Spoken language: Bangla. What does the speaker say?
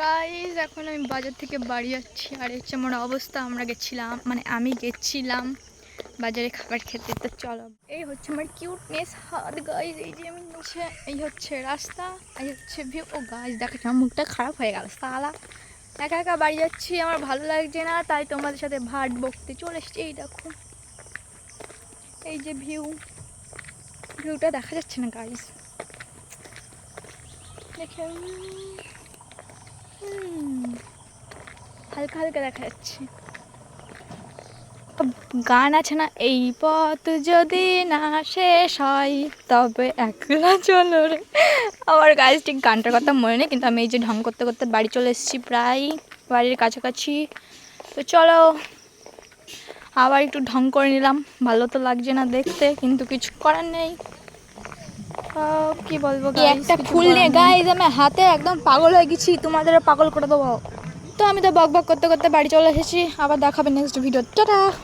গাইস এখন আমি বাজার থেকে বাড়ি যাচ্ছি আর হচ্ছে আমার অবস্থা। আমি গেছিলাম বাজারে খাবার খেতে। তো চলো, এই হচ্ছে আমার কিউটনেস হাত গাইস। এই যে আমি নিচে, এই হচ্ছে রাস্তা, এই হচ্ছে ভিউ। ও গাইস দেখাচ্ছি আমার মুখটা খারাপ হয়ে গেল সালা। একা একা বাড়ি যাচ্ছি, আমার ভালো লাগছে না, তাই তোমাদের সাথে ভাট বকতে চলে এসছি। এই দেখো, এই যে ভিউটা দেখা যাচ্ছে না গাইস, দেখে হালকা হালকা দেখা যাচ্ছে। গান আছে না, এই পথ যদি না শেষ হয় তবে একলা চলো রে। আমার গাইস ঠিক গানটার কথা মনে নেই, কিন্তু আমি এই যে ঢং করতে করতে বাড়ি চলে এসেছি, প্রায় বাড়ির কাছাকাছি। তো চলো আবার একটু ঢং করে নিলাম, ভালো তো লাগছে না দেখতে, কিন্তু কিছু করার নেই। কি বলবো গাইস, একটা ফুল নিয়ে গাইস আমি হাতে একদম পাগল হয়ে গেছি, তোমাদের পাগল করে দেবো। তো আমি তো বক বক করতে করতে বাড়ি চলে এসেছি, আবার দেখাবে নেক্সট ভিডিও। টাটা।